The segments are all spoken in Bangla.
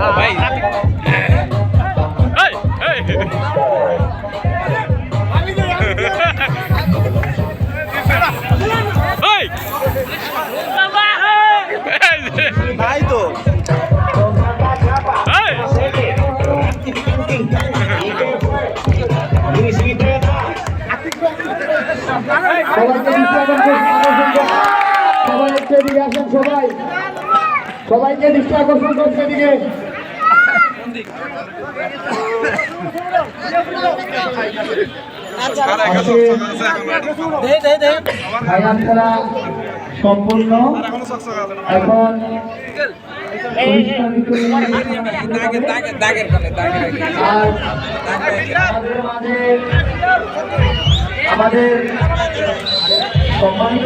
ভাই ভাই তো সবাইকে দৃষ্টি আকর্ষণ করছে দিকে আপনারা সম্পূর্ণ এখন আমাদের সম্মানিত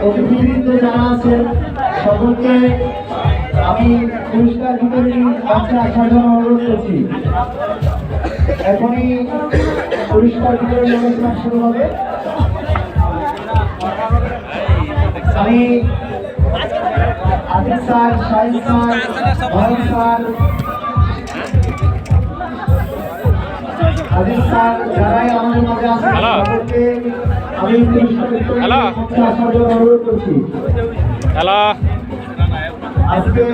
অতিথিবৃন্দ যারা আছেন সকলকে আমি পুরস্কার বিতরণী মঞ্চে আসার জন্য অনুরোধ করছি। এখনই পুরস্কার বিতরণী অনুষ্ঠান শুরু হবে। আমি আজিজ স্যার, শাহিদ স্যার, ভয় স্যার, আজিজ স্যার যারাই আমাদের মাঝে আছেন সকলকে আমি পুরস্কার বিতরণী মঞ্চে আসার জন্য অনুরোধ করছি। হ্যালো, আজকে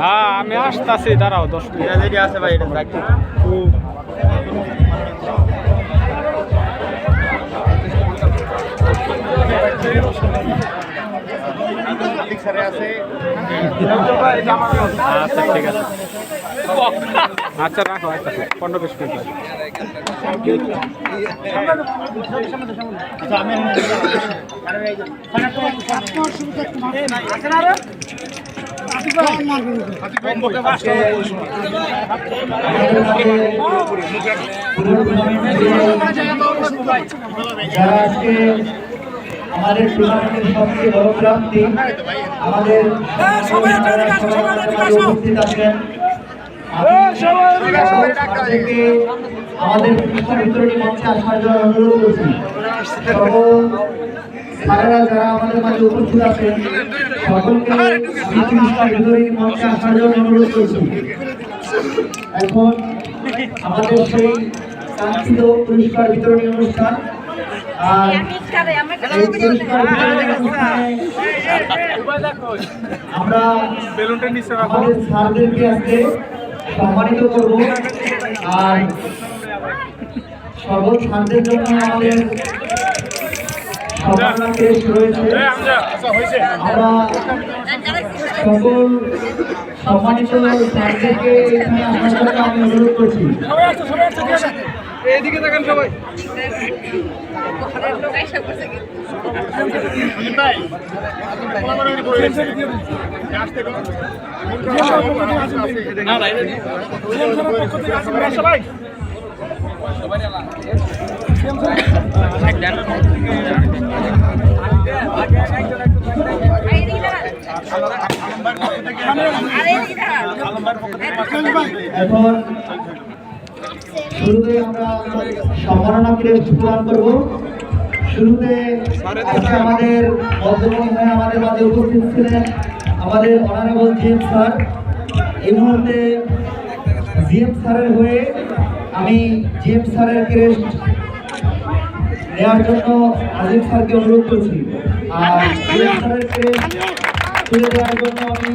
হ্যাঁ আমি আসতেছি, দাঁড়াও 10 মিনিট আছে ভাই। এটা আচ্ছা ঠিক আছে, আচ্ছা রাখো, আচ্ছা 15-20 মিনিট। যারা আজকে আমাদের টুর্নামেন্টের সবচেয়ে বড় প্রাপ্তি আমাদের উপস্থিত আছেন, আমাদের পুরস্কার বিতরণী মঞ্চে আসার জন্য অনুরোধ করছি। স্যারেরা যারা আমাদের মাঝে উপস্থিত আছেন সকলকে পুরস্কার বিতরণী মঞ্চে আসার জন্য অনুরোধ করছি। এখন আমাদের সেই কাঙ্ক্ষিত পুরস্কার বিতরণী অনুষ্ঠান, আর এই পুরস্কার বিতরণী অনুষ্ঠানে আমরা আমাদের স্যারদেরকে আজকে সম্মানিত করব। আর সকল স্যারদের জন্য আমাদের সম্মাননা পেশ রয়েছে। আমরা সকল সম্মানিত স্যারদেরকে এখানে আসার জন্য আমি অনুরোধ করছি। এইদিকে দেখেন সবাই। এখন শুরুতে আমরা সম্মাননা ক্রেস্ট প্রদান করব। শুরুতে আজকে আমাদের মধ্যমণি হয়ে আমাদের মাঝে উপস্থিত ছিলেন আমাদের অনারেবল জিএম স্যার। এই মুহূর্তে জিএম স্যারের হয়ে আমি জিএম স্যারের ক্রেস্ট নেওয়ার জন্য আজিজ স্যারকে অনুরোধ করছি। আর জিএম স্যারের ক্রেস্ট তুলে দেওয়ার জন্য আমি